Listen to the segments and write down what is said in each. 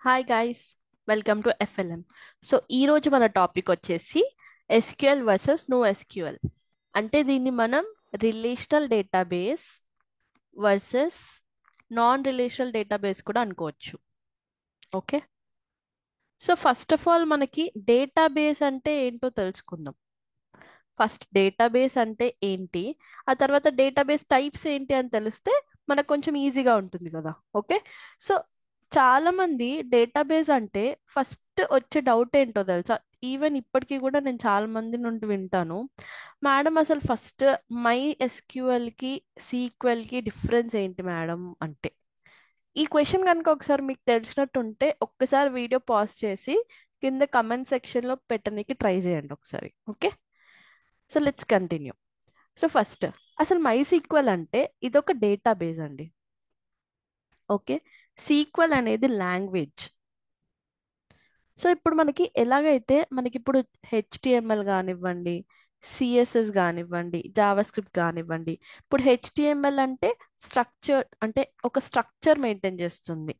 Hi guys, welcome to FLM. So ఈరోజు మన topic వచ్చేసి ఎస్క్యూఎల్ వర్సెస్ నో ఎస్క్యూఎల్. అంటే దీన్ని మనం relational database versus non relational database కూడా అనుకోవచ్చు. Okay, so first of all మనకి డేటాబేస్ అంటే ఏంటో తెలుసుకుందాం. ఫస్ట్ డేటాబేస్ అంటే ఏంటి, ఆ తర్వాత డేటాబేస్ టైప్స్ ఏంటి అని తెలిస్తే మనకు కొంచెం ఈజీగా ఉంటుంది కదా. ఓకే, సో చాలా మంది డేటాబేస్ అంటే ఫస్ట్ వచ్చే డౌట్ ఏంటో తెలుసా? ఈవెన్ ఇప్పటికీ కూడా నేను చాలా మంది నుండి వింటాను, మేడం అసలు ఫస్ట్ మై ఎస్క్యూఎల్ కి సీక్వెల్ కి డిఫరెన్స్ ఏంటి మేడం అంటే. ఈ క్వశ్చన్ కనుక ఒకసారి మీకు తెలిసినట్టు ఉంటే ఒక్కసారి వీడియో పాజ్ చేసి కింద కమెంట్ సెక్షన్ లో పెట్టడానికి ట్రై చేయండి ఒకసారి. Okay, so let's continue. So first అసలు మై సీక్వెల్ అంటే ఇదొక డేటాబేస్ అండి. ఓకే, సీక్వెల్ అనేది లాంగ్వేజ్. సో ఇప్పుడు మనకి ఎలాగైతే మనకి ఇప్పుడు హెచ్టిఎంఎల్ కానివ్వండి, సిఎస్ఎస్ కానివ్వండి, జావా స్క్రిప్ట్ కానివ్వండి. ఇప్పుడు హెచ్టిఎంఎల్ అంటే స్ట్రక్చర్, అంటే ఒక స్ట్రక్చర్ మెయింటైన్ చేస్తుంది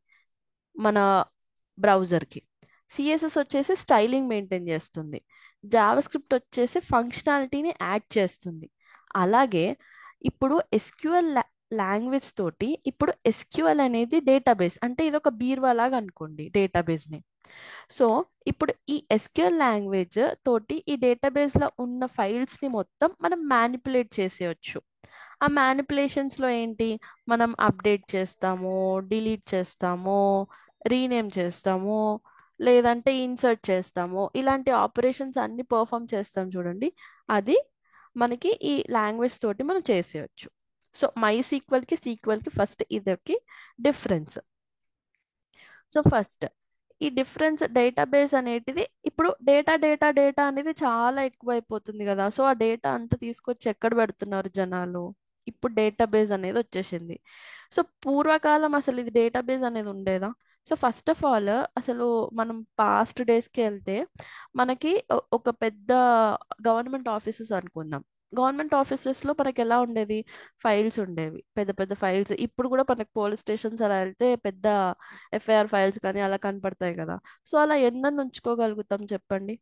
మన బ్రౌజర్కి. సిఎస్ఎస్ వచ్చేసి స్టైలింగ్ మెయింటైన్ చేస్తుంది. జావా స్క్రిప్ట్ వచ్చేసి ఫంక్షనాలిటీని యాడ్ చేస్తుంది. అలాగే ఇప్పుడు ఎస్క్యూఎల్ లాంగ్వేజ్ తోటి ఇప్పుడు ఎస్క్యూఎల్ అనేది డేటాబేస్, అంటే ఇది ఒక బీరువా లాగా అనుకోండి డేటాబేస్ని. సో ఇప్పుడు ఈ ఎస్క్యూఎల్ లాంగ్వేజ్ తోటి ఈ డేటాబేస్ లో ఉన్న ఫైల్స్ ని మొత్తం మనం మ్యానిపులేట్ చేసేయచ్చు. ఆ మ్యానిపులేషన్స్ లో ఏంటి, మనం అప్డేట్ చేస్తాము, డిలీట్ చేస్తాము, రీనేమ్ చేస్తాము, లేదంటే ఇన్సర్ట్ చేస్తాము, ఇలాంటి ఆపరేషన్స్ అన్ని పర్ఫామ్ చేస్తాం చూడండి. అది మనకి ఈ లాంగ్వేజ్ తోటి మనం చేసేయచ్చు. సో మై సీక్వెల్ కి ఫస్ట్ ఇదొక డిఫరెన్స్. సో ఫస్ట్ ఈ డిఫరెన్స్ డేటాబేస్ అనేటిది ఇప్పుడు డేటా డేటా డేటా అనేది చాలా ఎక్కువైపోతుంది కదా. సో ఆ డేటా అంతా తీసుకొచ్చి ఎక్కడ పెడుతున్నారు జనాలు? ఇప్పుడు డేటాబేస్ అనేది వచ్చేసింది. సో పూర్వకాలం అసలు ఇది డేటాబేస్ అనేది ఉండేదా? సో ఫస్ట్ ఆఫ్ ఆల్ అసలు మనం పాస్ట్ డేస్కి వెళ్తే మనకి ఒక పెద్ద గవర్నమెంట్ ఆఫీసెస్ అనుకుందాం. గవర్నమెంట్ ఆఫీసెస్ లో మనకి ఎలా ఉండేది, ఫైల్స్ ఉండేవి, పెద్ద పెద్ద ఫైల్స్. ఇప్పుడు కూడా మనకి పోలీస్ స్టేషన్స్ అలా వెళ్తే పెద్ద ఎఫ్ఐఆర్ ఫైల్స్ కానీ అలా కనపడతాయి కదా. సో అలా ఎన్నన్ని ఉంచుకోగలుగుతాం చెప్పండి.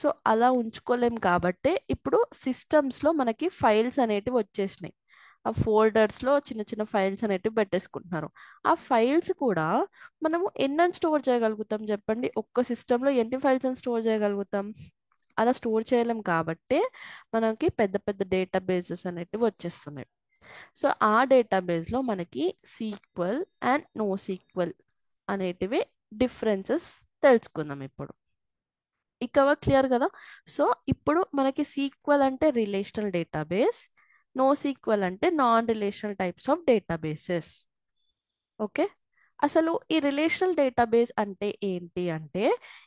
సో అలా ఉంచుకోలేం కాబట్టే ఇప్పుడు సిస్టమ్స్ లో మనకి ఫైల్స్ అనేటివి వచ్చేసినాయి. ఆ ఫోల్డర్స్ లో చిన్న చిన్న ఫైల్స్ అనేటివి పెట్టేసుకుంటున్నారు. ఆ ఫైల్స్ కూడా మనము ఎన్నని స్టోర్ చేయగలుగుతాం చెప్పండి? ఒక్క సిస్టమ్ లో ఎన్ని ఫైల్స్ అని స్టోర్ చేయగలుగుతాం? అలా స్టోర్ చేయలేం కాబట్టే మనకి పెద్ద పెద్ద డేటాబేసెస్ అనేటివి వచ్చేస్తున్నాయి. సో ఆ డేటాబేస్ లో మనకి సీక్వెల్ అండ్ నో సీక్వెల్ అనేటివి డిఫరెన్సెస్ తెలుసుకుందాం ఇప్పుడు. ఇక క్లియర్ కదా? సో ఇప్పుడు మనకి సీక్వెల్ అంటే రిలేషనల్ డేటాబేస్, నో సీక్వెల్ అంటే non relational types of databases. Okay, అసలు ఈ రిలేషనల్ డేటాబేస్ అంటే ఏంటి అంటే,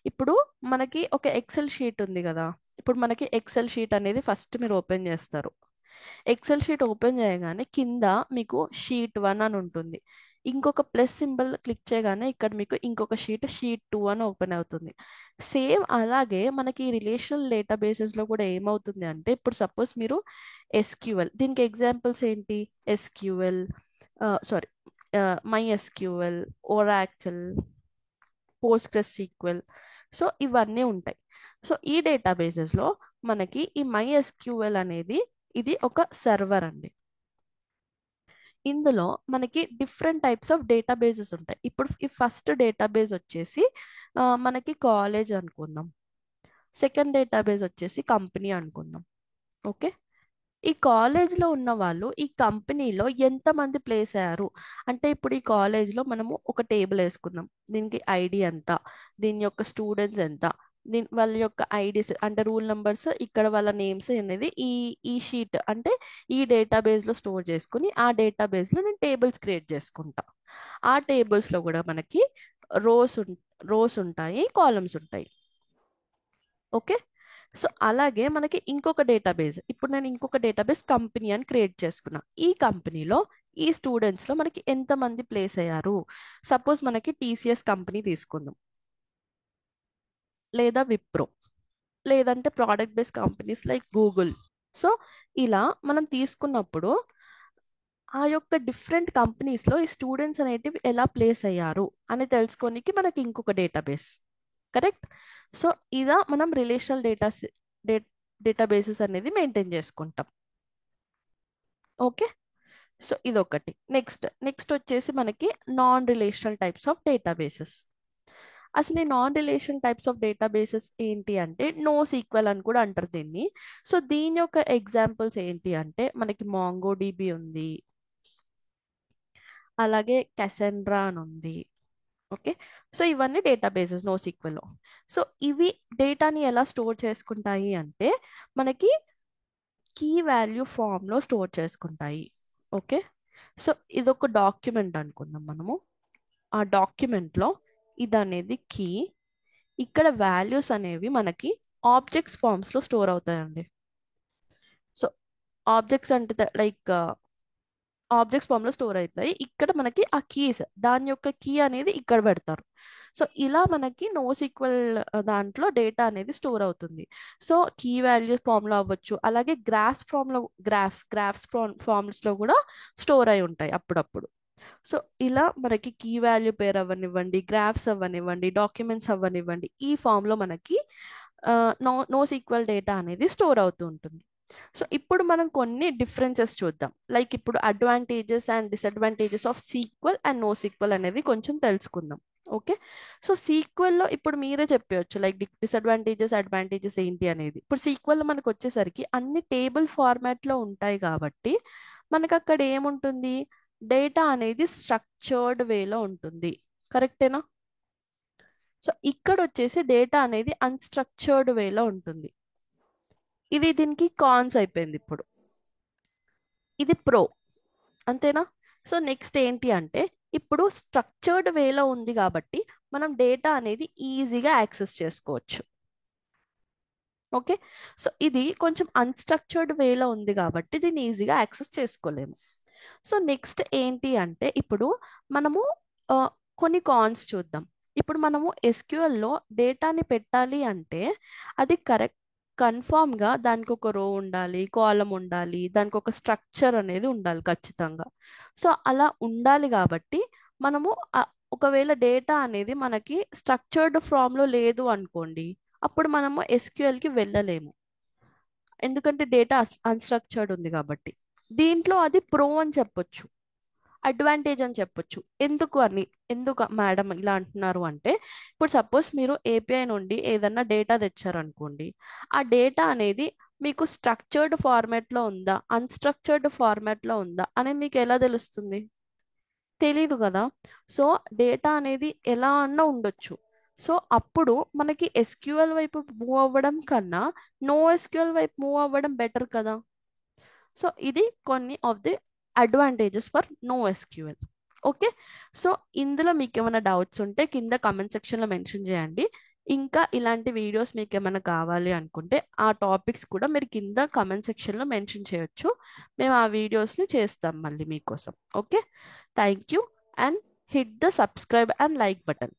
ఇప్పుడు మనకి ఒక ఎక్సెల్ షీట్ ఉంది కదా. ఇప్పుడు మనకి ఎక్సెల్ షీట్ అనేది ఫస్ట్ మీరు ఓపెన్ చేస్తారు. ఎక్సెల్ షీట్ ఓపెన్ చేయగానే కింద మీకు షీట్ 1 అని ఉంటుంది. ఇంకొక ప్లస్ సింబల్ క్లిక్ చేయగానే ఇక్కడ మీకు ఇంకొక షీట్ 2 అని ఓపెన్ అవుతుంది. సేమ్ అలాగే మనకి రిలేషనల్ డేటాబేసెస్ లో కూడా ఏమవుతుంది అంటే, ఇప్పుడు సపోజ్ మీరు ఎస్క్యూఎల్, దీనికి ఎగ్జాంపుల్స్ ఏంటి? SQL, sorry, my SQL, Oracle, Postgres sequel. So ఇవన్నీ ఉంటాయి. సో ఈ డేటాబేసెస్ లో మనకి ఈ మై ఎస్క్యూఎల్ అనేది ఇది ఒక సర్వర్ అండి. ఇందులో మనకి డిఫరెంట్ టైప్స్ ఆఫ్ డేటాబేసెస్ ఉంటాయి. ఇప్పుడు ఈ ఫస్ట్ డేటాబేస్ వచ్చేసి మనకి కాలేజ్ అనుకుందాం. సెకండ్ డేటాబేస్ వచ్చేసి కంపెనీ అనుకుందాం. ఓకే, ఈ కాలేజ్లో ఉన్న వాళ్ళు ఈ కంపెనీలో ఎంతమంది ప్లేస్ అయ్యారు అంటే, ఇప్పుడు ఈ కాలేజ్లో మనము ఒక టేబుల్ వేసుకుందాం. దీనికి ఐడి ఎంత, దీని యొక్క స్టూడెంట్స్ ఎంత, దీని వాళ్ళ యొక్క ఐడీస్ అంటే రూల్ నెంబర్స్, ఇక్కడ వాళ్ళ నేమ్స్ అనేది ఈ ఈ షీట్ అంటే ఈ డేటాబేస్లో స్టోర్ చేసుకుని ఆ డేటాబేస్లో నేను టేబుల్స్ క్రియేట్ చేసుకుంటా. ఆ టేబుల్స్లో కూడా మనకి రోస్ రోస్ ఉంటాయి, కాలమ్స్ ఉంటాయి. ఓకే, సో అలాగే మనకి ఇంకొక డేటాబేస్, ఇప్పుడు నేను ఇంకొక డేటాబేస్ కంపెనీ అని క్రియేట్ చేసుకున్నా. ఈ కంపెనీలో ఈ స్టూడెంట్స్లో మనకి ఎంతమంది ప్లేస్ అయ్యారు? సపోజ్ మనకి టీసీఎస్ కంపెనీ తీసుకుందాం, లేదా విప్రో, లేదంటే product based companies like Google. So ఇలా మనం తీసుకున్నప్పుడు ఆ యొక్క డిఫరెంట్ కంపెనీస్లో ఈ స్టూడెంట్స్ అనేటివి ఎలా ప్లేస్ అయ్యారు అని తెలుసుకోనికి మనకి ఇంకొక డేటాబేస్. కరెక్ట్. సో ఇదా మనం రిలేషనల్ డేటాబేసెస్ అనేది మెయింటైన్ చేసుకుంటాం. ఓకే. సో ఇదొకటి. నెక్స్ట్ వచ్చేసి మనకి non relational types of databases. అసలు ఈ non relation types of databases ఏంటి అంటే నో సీక్వెల్ అని కూడా అంటారు దీన్ని. సో దీని యొక్క ఎగ్జాంపుల్స్ ఏంటి అంటే మనకి మాంగో డిబి ఉంది, అలాగే కెసెండ్రా అని ఉంది. ఓకే. సో ఇవన్నీ డేటాబేసెస్ నో సీక్వెల్లో. సో ఇవి డేటాని ఎలా స్టోర్ చేసుకుంటాయి అంటే మనకి కీ వాల్యూ ఫామ్లో స్టోర్ చేసుకుంటాయి. ఓకే. సో ఇదొక డాక్యుమెంట్ అనుకుందాం మనము. ఆ డాక్యుమెంట్లో ఇది అనేది కీ, ఇక్కడ వాల్యూస్ అనేవి మనకి ఆబ్జెక్ట్స్ ఫామ్స్లో స్టోర్ అవుతాయండి. సో ఆబ్జెక్ట్స్ అంటే లైక్ ఆబ్జెక్ట్స్ ఫామ్లో స్టోర్ అవుతాయి. ఇక్కడ మనకి ఆ కీస్, దాని యొక్క కీ అనేది ఇక్కడ పెడతారు. సో ఇలా మనకి నో సీక్వెల్ దాంట్లో డేటా అనేది స్టోర్ అవుతుంది. సో కీ వాల్యూ ఫామ్లో అవ్వచ్చు, అలాగే గ్రాఫ్స్ ఫామ్లో గ్రాఫ్స్ ఫామ్స్లో కూడా స్టోర్ అయి ఉంటాయి అప్పుడప్పుడు. సో ఇలా మనకి కీ వాల్యూ పేరు అవ్వనివ్వండి, గ్రాఫ్స్ అవ్వనివ్వండి, డాక్యుమెంట్స్ అవ్వనివ్వండి, ఈ ఫామ్లో మనకి నో సీక్వెల్ డేటా అనేది స్టోర్ అవుతూ ఉంటుంది. సో ఇప్పుడు మనం కొన్ని డిఫరెన్సెస్ చూద్దాం. లైక్ ఇప్పుడు advantages and disadvantages of SQL and no SQL అనేవి కొంచెం తెలుసుకుందాం. ఓకే. సో సీక్వెల్లో ఇప్పుడు మీరే చెప్పవచ్చు లైక్ డిసడ్వాంటేజెస్ అడ్వాంటేజెస్ ఏంటి అనేది. ఇప్పుడు సీక్వెల్లో మనకు వచ్చేసరికి అన్ని టేబుల్ ఫార్మాట్లో ఉంటాయి కాబట్టి మనకు అక్కడ ఏముంటుంది, డేటా అనేది స్ట్రక్చర్డ్ వేలో ఉంటుంది. కరెక్టేనా? సో ఇక్కడ వచ్చేసి డేటా అనేది అన్స్ట్రక్చర్డ్ వేలో ఉంటుంది. ఇది దీనికి కాన్స్ అయిపోయింది. ఇప్పుడు ఇది ప్రో, అంతేనా? సో నెక్స్ట్ ఏంటి అంటే ఇప్పుడు స్ట్రక్చర్డ్ వేలో ఉంది కాబట్టి మనం డేటా అనేది ఈజీగా యాక్సెస్ చేసుకోవచ్చు. ఓకే. సో ఇది కొంచెం అన్స్ట్రక్చర్డ్ వేలో ఉంది కాబట్టి దీన్ని ఈజీగా యాక్సెస్ చేసుకోలేము. సో నెక్స్ట్ ఏంటి అంటే ఇప్పుడు మనము ఆ, కొన్ని కాన్స్ చూద్దాం. ఇప్పుడు మనము ఎస్క్యూఎల్లో డేటాని పెట్టాలి అంటే అది కన్ఫామ్గా దానికి ఒక రో ఉండాలి, కాలం ఉండాలి, దానికి ఒక స్ట్రక్చర్ అనేది ఉండాలి ఖచ్చితంగా. సో అలా ఉండాలి కాబట్టి మనము ఒకవేళ డేటా అనేది మనకి స్ట్రక్చర్డ్ ఫామ్లో లేదు అనుకోండి, అప్పుడు మనము ఎస్క్యూఎల్కి వెళ్ళలేము, ఎందుకంటే డేటా అన్స్ట్రక్చర్డ్ ఉంది కాబట్టి. దీంట్లో అది ప్రో అని చెప్పొచ్చు, అడ్వాంటేజ్ అని చెప్పొచ్చు. ఎందుకు మేడం ఇలా అంటున్నారు అంటే ఇప్పుడు సపోజ్ మీరు ఏపీఐ నుండి ఏదన్నా డేటా తెచ్చారనుకోండి, ఆ డేటా అనేది మీకు స్ట్రక్చర్డ్ ఫార్మాట్లో ఉందా అన్స్ట్రక్చర్డ్ ఫార్మాట్లో ఉందా అని మీకు ఎలా తెలుస్తుంది? తెలీదు కదా. సో డేటా అనేది ఎలా అన్నా ఉండొచ్చు. సో అప్పుడు మనకి ఎస్క్యూఎల్ వైపు మూవ్ అవ్వడం కన్నా నో ఎస్క్యూఎల్ వైపు మూవ్ అవ్వడం బెటర్ కదా. సో ఇది కొన్ని of the advantages for no SQL. Okay. So ఇందులో మీకు ఏమైనా డౌట్స్ ఉంటే కింద కమెంట్ సెక్షన్లో మెన్షన్ చేయండి. ఇంకా ఇలాంటి వీడియోస్ మీకు ఏమైనా కావాలి అనుకుంటే ఆ టాపిక్స్ కూడా మీరు కింద కమెంట్ సెక్షన్లో మెన్షన్ చేయొచ్చు. మేము ఆ వీడియోస్ని చేస్తాం మళ్ళీ మీకోసం. Okay. Thank you and hit the subscribe and like button.